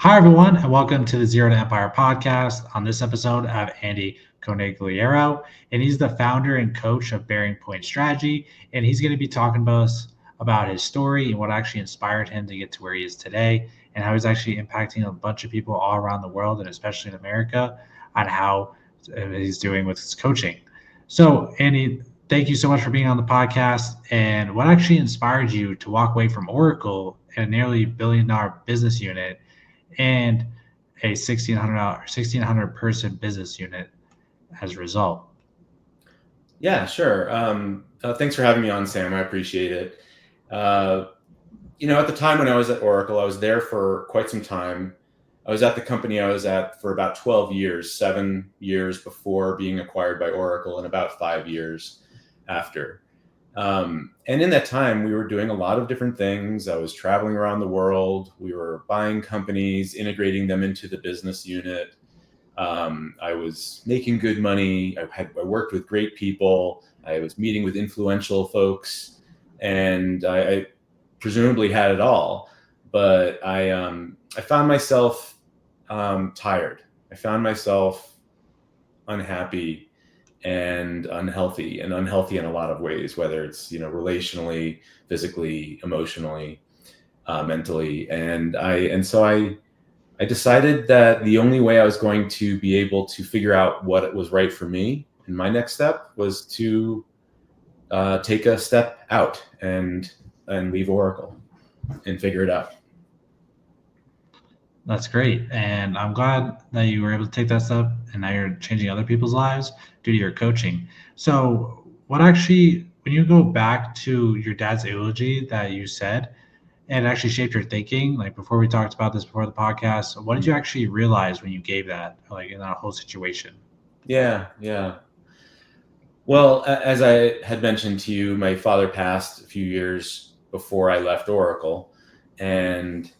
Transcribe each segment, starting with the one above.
Hi, everyone, and welcome to the Zero to Empire podcast. On this episode, I have Andy Conigliaro, and he's the founder and coach of Bearing Point Strategy. And he's going to be talking to us about his story and what actually inspired him to get to where he is today, and how he's actually impacting a bunch of people all around the world, and especially in America, on how he's doing with his coaching. So, Andy, thank you so much for being on the podcast. And what actually inspired you to walk away from Oracle and a nearly $1 billion business unit and a 1,600 person business unit as a result? Yeah, sure. Thanks for having me on, Sam. I appreciate it. Uh, at the time when I was at Oracle, I was there for quite some time. I was at the company I was at for about 12 years, 7 years before being acquired by Oracle, and about 5 years after. And in that time, we were doing a lot of different things. I was traveling around the world. We were buying companies, integrating them into the business unit. I was making good money. I worked with great people. I was meeting with influential folks, and I presumably had it all. But I found myself tired. I found myself unhappy and unhealthy in a lot of ways, whether it's relationally, physically, emotionally, mentally, and so I decided that the only way I was going to be able to figure out what was right for me and my next step was to take a step out and leave Oracle and figure it out. That's great. And I'm glad that you were able to take that step and now you're changing other people's lives due to your coaching. So, what actually, when you go back to your dad's eulogy that you said, and it actually shaped your thinking, like before we talked about this before the podcast, what did you actually realize when you gave that, like in that whole situation? Yeah. Well, as I had mentioned to you, my father passed a few years before I left Oracle, and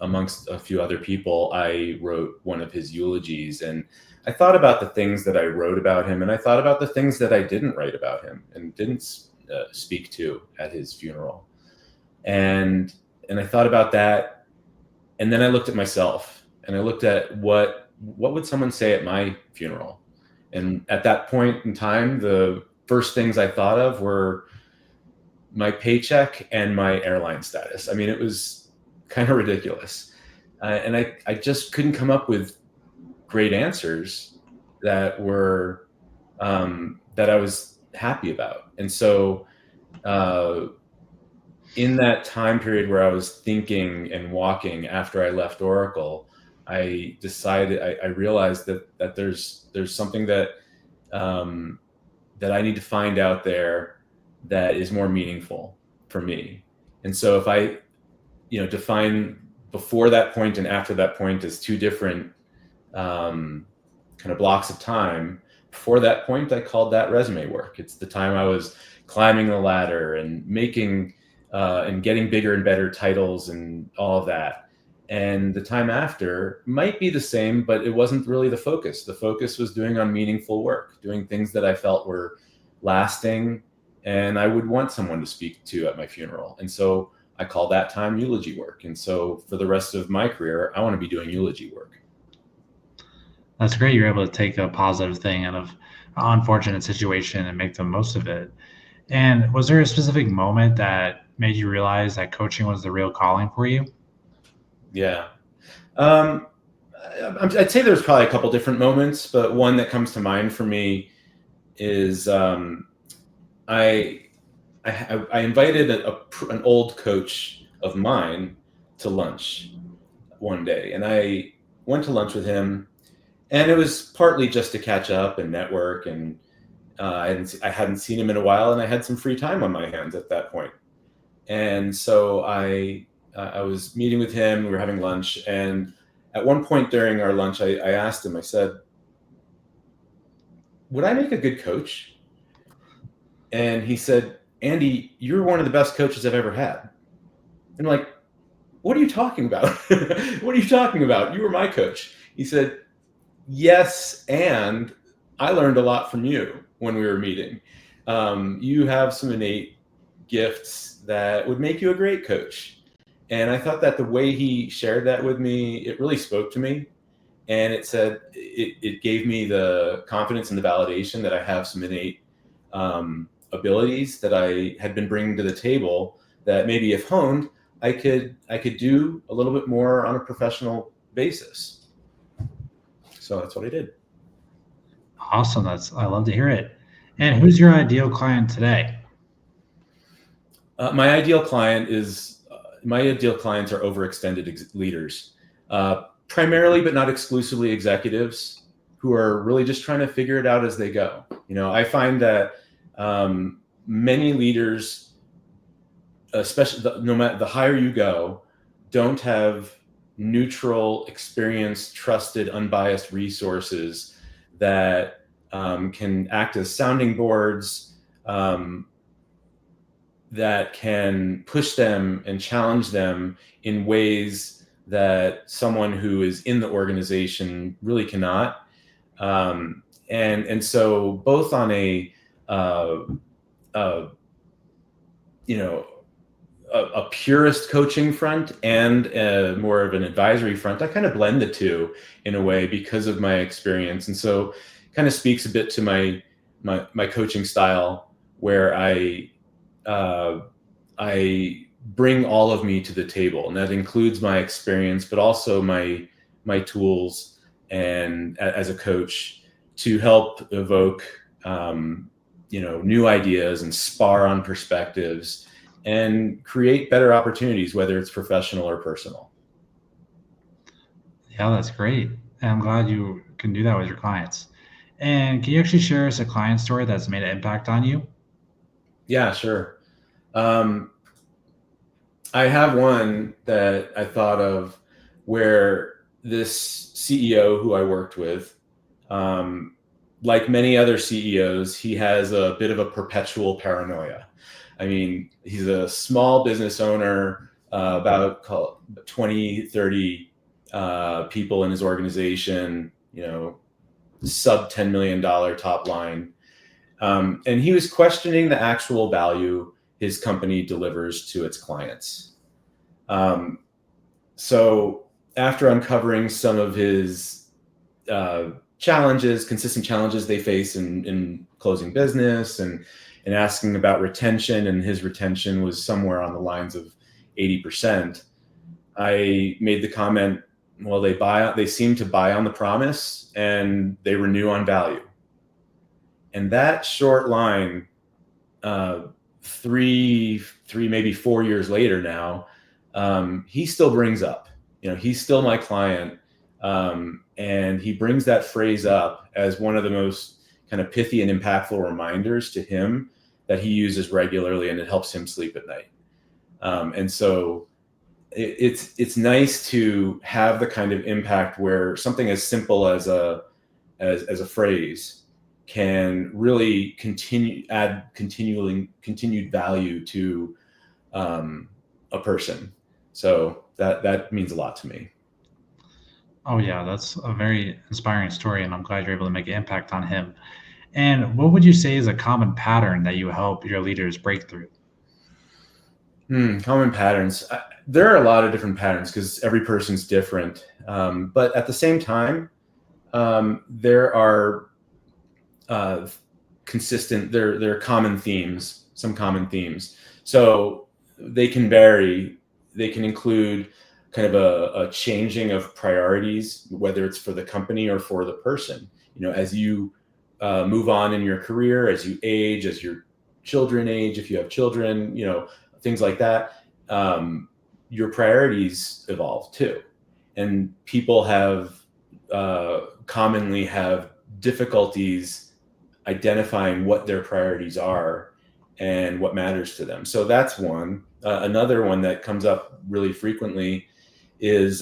amongst a few other people, I wrote one of his eulogies, and I thought about the things that I wrote about him, and I thought about the things that I didn't write about him and didn't speak to at his funeral, and I thought about that, and then I looked at myself, and I looked at what would someone say at my funeral. And at that point in time, the first things I thought of were my paycheck and my airline status. I mean, it was kind of ridiculous. And I just couldn't come up with great answers that were that I was happy about. And so uh, in that time period where I was thinking and walking after I left Oracle, I realized that there's something um, that I need to find out there that is more meaningful for me. And so if I, define before that point and after that point as two different kind of blocks of time, before that point, I called that resume work. It's the time I was climbing the ladder and making and getting bigger and better titles and all of that. And the time after might be the same, but it wasn't really the focus. The focus was doing on meaningful work, doing things that I felt were lasting and I would want someone to speak to at my funeral. And so I call that time eulogy work. And so for the rest of my career, I want to be doing eulogy work. That's great. You're able to take a positive thing out of an unfortunate situation and make the most of it. And was there a specific moment that made you realize that coaching was the real calling for you? Yeah. Um, I'd say there's probably a couple different moments, but one that comes to mind for me is I, I invited an old coach of mine to lunch one day, and I went to lunch with him, and it was partly just to catch up and network, and I hadn't seen him in a while, and I had some free time on my hands at that point, and so I was meeting with him. We were having lunch, and at one point during our lunch, I asked him. I said, "Would I make a good coach?" And he said, "Andy, you're one of the best coaches I've ever had." And I'm like, "What are you talking about? What are you talking about? You were my coach." He said, "Yes, and I learned a lot from you when we were meeting. You have some innate gifts that would make you a great coach." And I thought that the way he shared that with me, it really spoke to me. And it gave me the confidence and the validation that I have some innate abilities that I had been bringing to the table that maybe if honed, I could do a little bit more on a professional basis. So that's what I did. Awesome. I love to hear it. And who's your ideal client today? My ideal client is my ideal clients are overextended leaders, primarily but not exclusively executives who are really just trying to figure it out as they go. I find that many leaders, especially no matter the higher you go, don't have neutral, experienced, trusted, unbiased resources that can act as sounding boards, that can push them and challenge them in ways that someone who is in the organization really cannot. And so both on a purist coaching front and more of an advisory front, I kind of blend the two in a way because of my experience. And so kind of speaks a bit to my coaching style, where I bring all of me to the table, and that includes my experience, but also my tools and as a coach to help evoke new ideas and spar on perspectives and create better opportunities, whether it's professional or personal. Yeah, that's great. And I'm glad you can do that with your clients. And can you actually share us a client story that's made an impact on you? Yeah, sure. I have one that I thought of where this CEO who I worked with, like many other CEOs, he has a bit of a perpetual paranoia. I mean, he's a small business owner, about 20, 30 people in his organization, sub $10 million top line. And he was questioning the actual value his company delivers to its clients. So after uncovering some of his consistent challenges they face in closing business, and asking about retention, and his retention was somewhere on the lines of 80%, I made the comment, well, they seem to buy on the promise and they renew on value. And that short line, three, maybe 4 years later now, he still brings up, he's still my client. And he brings that phrase up as one of the most kind of pithy and impactful reminders to him that he uses regularly, and it helps him sleep at night. And so it's nice to have the kind of impact where something as simple as a phrase can really add continued value to a person. So that means a lot to me. Oh, yeah, that's a very inspiring story, and I'm glad you're able to make an impact on him. And what would you say is a common pattern that you help your leaders break through? Common patterns. There are a lot of different patterns because every person's different. But at the same time, there are there are common themes, some common themes. So they can vary. They can include kind of a changing of priorities, whether it's for the company or for the person. As you move on in your career, as you age, as your children age, if you have children, things like that, your priorities evolve too. And people commonly have difficulties identifying what their priorities are and what matters to them. So that's one. Another one that comes up really frequently is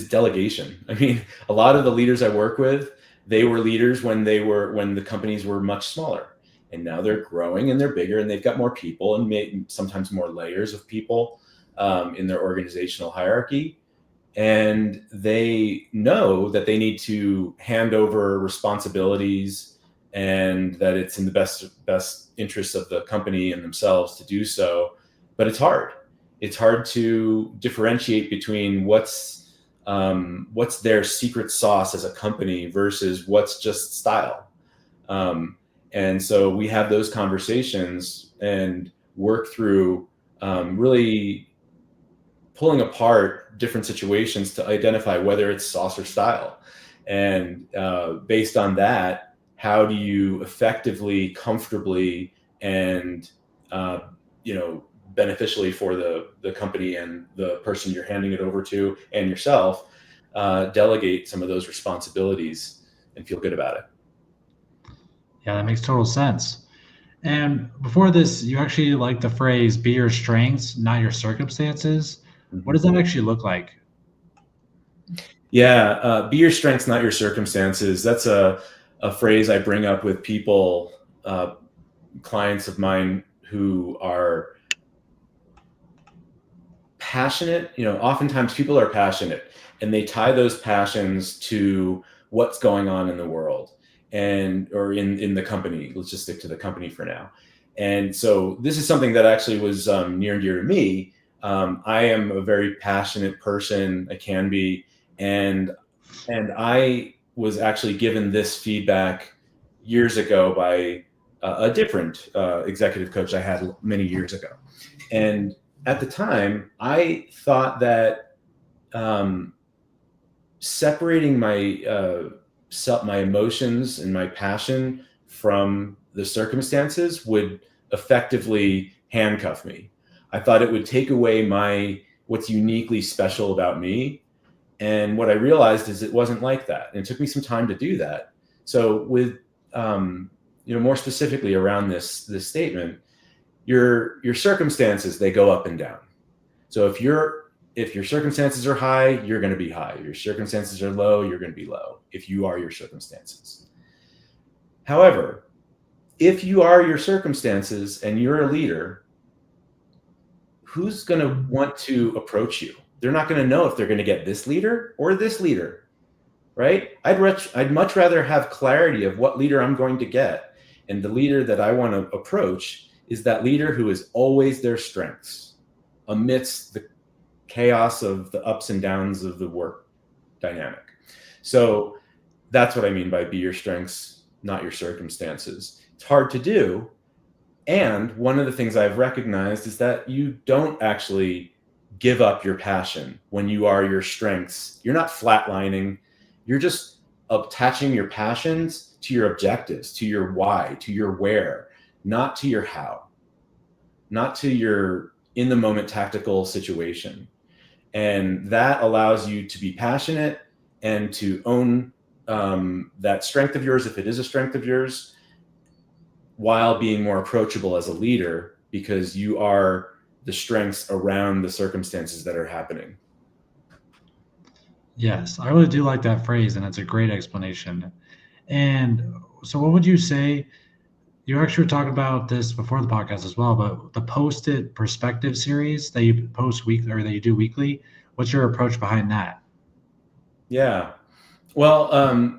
delegation. I mean, a lot of the leaders I work with, they were leaders when the companies were much smaller, and now they're growing and they're bigger and they've got more people and sometimes more layers of people in their organizational hierarchy. And they know that they need to hand over responsibilities, and that it's in the best interest of the company and themselves to do so. but it's hard. It's hard to differentiate between what's their secret sauce as a company versus what's just style. And so we have those conversations and work through really pulling apart different situations to identify whether it's sauce or style. And based on that, how do you effectively, comfortably, and beneficially for the company and the person you're handing it over to and yourself, delegate some of those responsibilities and feel good about it. Yeah, that makes total sense. And before this, you actually like the phrase "be your strengths, not your circumstances." What does that actually look like? Yeah, be your strengths, not your circumstances. That's a phrase I bring up with people, clients of mine who are passionate. Oftentimes people are passionate and they tie those passions to what's going on in the world or in the company. Let's just stick to the company for now. And so this is something that actually was near and dear to me. I am a very passionate person. I can be. And I was actually given this feedback years ago by a different executive coach I had many years ago. And at the time, I thought that separating my emotions and my passion from the circumstances would effectively handcuff me. I thought it would take away what's uniquely special about me. And what I realized is it wasn't like that. And it took me some time to do that. So with, more specifically around this statement, your circumstances, they go up and down. So if your circumstances are high, you're going to be high. Your circumstances are low, you're going to be low if you are your circumstances. However, if you are your circumstances and you're a leader, who's going to want to approach you? They're not going to know if they're going to get this leader or this leader, right? I'd much rather have clarity of what leader I'm going to get. And the leader that I want to approach is that leader who is always their strengths amidst the chaos of the ups and downs of the work dynamic. So that's what I mean by be your strengths, not your circumstances. It's hard to do. And one of the things I've recognized is that you don't actually give up your passion when you are your strengths. You're not flatlining. You're just attaching your passions to your objectives, to your why, to your where, not to your how, not to your in the moment tactical situation. And that allows you to be passionate and to own that strength of yours, if it is a strength of yours, while being more approachable as a leader, because you are the strengths around the circumstances that are happening. Yes, I really do like that phrase, and it's a great explanation. And so, what would you say? You actually were talking about this before the podcast as well, but the Post-it Perspective series that you post weekly or that you do weekly, what's your approach behind that? Yeah. Well,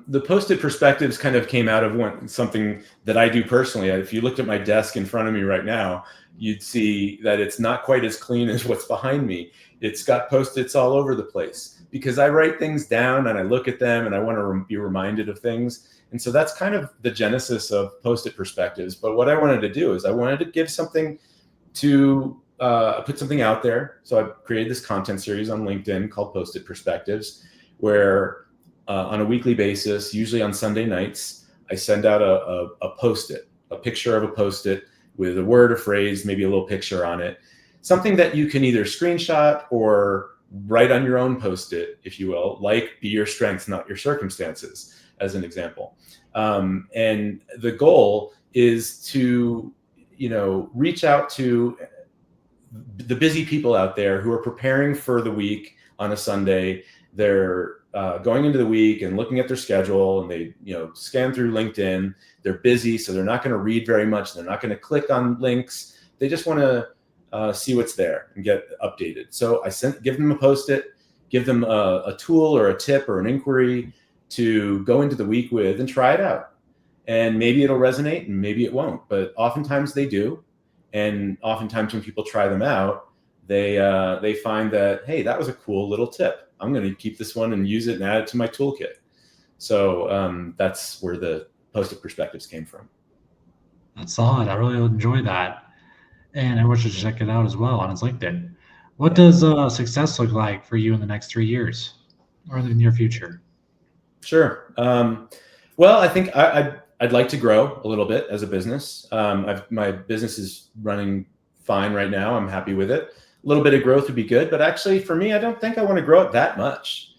the Post-it Perspectives kind of came out of something that I do personally. If you looked at my desk in front of me right now, you'd see that it's not quite as clean as what's behind me. It's got Post-its all over the place because I write things down and I look at them and I want to be reminded of things. And so that's kind of the genesis of Post-it Perspectives. But what I wanted to do is I wanted to give something to put something out there. So I created this content series on LinkedIn called Post-it Perspectives, where on a weekly basis, usually on Sunday nights, I send out a Post-it, a picture of a Post-it with a word or phrase, maybe a little picture on it, something that you can either screenshot or write on your own Post-it, if you will, like be your strengths, not your circumstances, as an example. And the goal is to, reach out to the busy people out there who are preparing for the week on a Sunday. They're going into the week and looking at their schedule, and they scan through LinkedIn. They're busy, so they're not going to read very much. They're not going to click on links. They just want to see what's there and get updated. So I give them a Post-it, give them a tool or a tip or an inquiry to go into the week with and try it out. And maybe it'll resonate and maybe it won't, but oftentimes they do. And oftentimes when people try them out, they find that, hey, that was a cool little tip. I'm going to keep this one and use it and add it to my toolkit. So that's where the Post-it perspectives came from. That's solid. I really enjoy that. And everyone should check it out as well on his LinkedIn. What Yeah. does success look like for you in the next 3 years or in the near future? Sure. Well, I think I'd like to grow a little bit as a business. My business is running fine right now. I'm happy with it. A little bit of growth would be good, but actually for me, I don't think I want to grow it that much.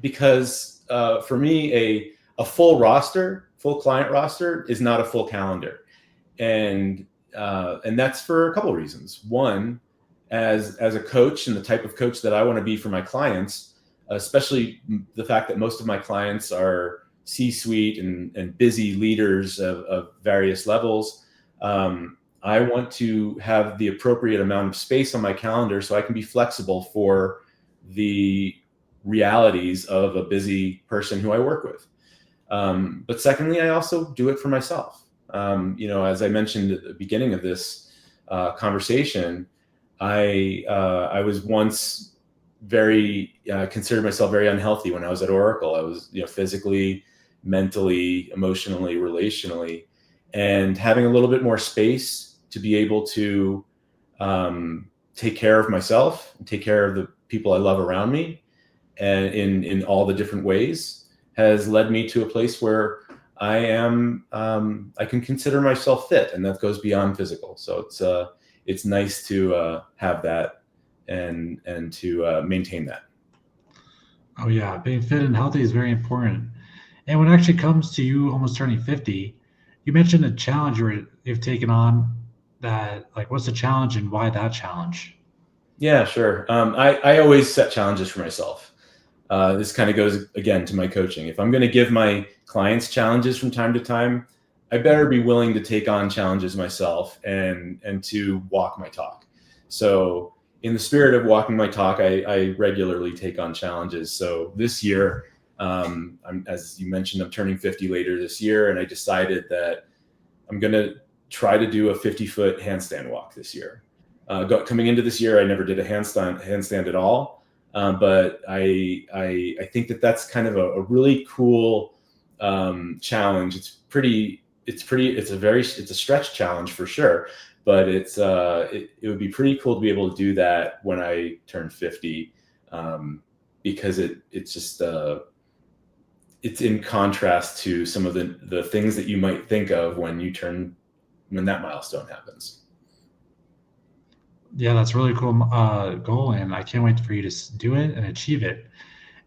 Because for me, a full client roster is not a full calendar. And that's for a couple of reasons. One, as a coach and the type of coach that I want to be for my clients, especially the fact that most of my clients are C-suite and busy leaders of various levels, I want to have the appropriate amount of space on my calendar so I can be flexible for the realities of a busy person who I work with. But secondly, I also do it for myself. As I mentioned at the beginning of this conversation, I was once considered myself very unhealthy when I was at Oracle. I was, physically, mentally, emotionally, relationally, and having a little bit more space to be able to take care of myself and take care of the people I love around me, and in all the different ways, has led me to a place where I can consider myself fit, and that goes beyond physical. So it's nice to have that and to maintain that. Oh yeah, being fit and healthy is very important. And when it actually comes to you almost turning 50, you mentioned a challenge you've taken on. That, like, what's the challenge and why that challenge? Yeah, sure. I always set challenges for myself. This kind of goes again to my coaching. If I'm going to give my clients challenges from time to time, I better be willing to take on challenges myself and to walk my talk. So in the spirit of walking my talk, I regularly take on challenges. So this year, as you mentioned, I'm turning 50 later this year, and I decided that I'm going to try to do a 50-foot handstand walk this year. Coming into this year, I never did a handstand at all. But I think that's kind of a really cool challenge. It's a stretch challenge for sure, but it would be pretty cool to be able to do that when I turn 50, because it's just it's in contrast to some of the things that you might think of when that milestone happens. Yeah, that's a really cool goal, and I can't wait for you to do it and achieve it.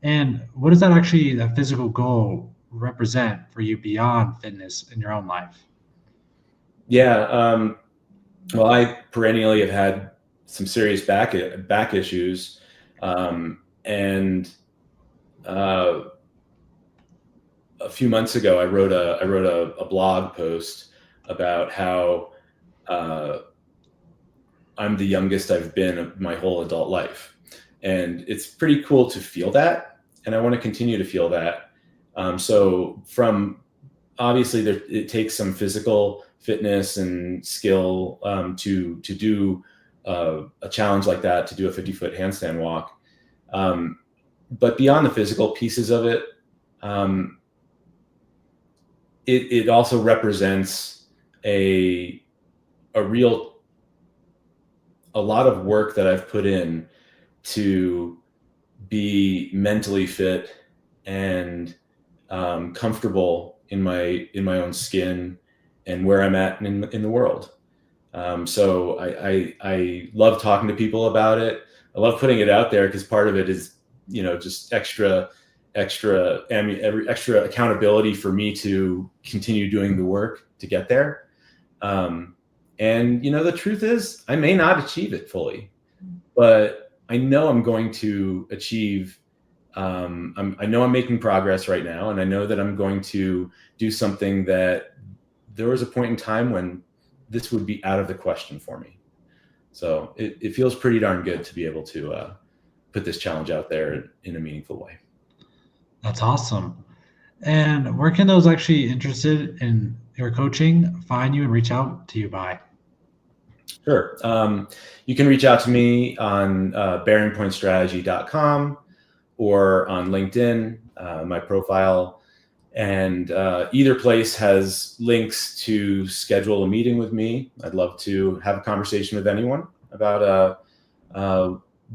And what does that physical goal represent for you beyond fitness in your own life? Yeah. Well, I perennially have had some serious back issues, and a few months ago, I wrote a blog post about how I'm the youngest I've been of my whole adult life, and it's pretty cool to feel that, and I want to continue to feel that. So from obviously it takes some physical fitness and skill to do a challenge like that, to do a 50-foot handstand walk. But beyond the physical pieces of it, it also represents a lot of work that I've put in to be mentally fit and comfortable in my own skin and where I'm at in the world. So I love talking to people about it. I love putting it out there because part of it is, just extra accountability for me to continue doing the work to get there. And the truth is, I may not achieve it fully, but I know I'm going to achieve. I know I'm making progress right now, and I know that I'm going to do something that there was a point in time when this would be out of the question for me. So it feels pretty darn good to be able to put this challenge out there in a meaningful way. That's awesome. And where can those actually interested in your coaching find you and reach out to you by? Sure. You can reach out to me on bearingpointstrategy.com or on LinkedIn, my profile. And either place has links to schedule a meeting with me. I'd love to have a conversation with anyone about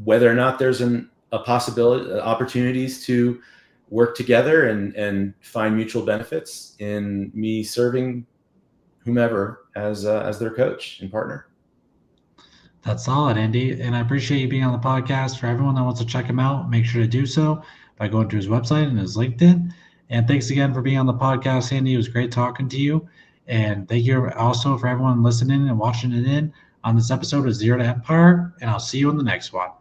whether or not there's a possibility, opportunities to work together and find mutual benefits in me serving whomever as their coach and partner. That's solid, Andy. And I appreciate you being on the podcast. For everyone that wants to check him out, make sure to do so by going to his website and his LinkedIn. And thanks again for being on the podcast, Andy. It was great talking to you. And thank you also for everyone listening and watching it in on this episode of Zero to Empire. And I'll see you on the next one.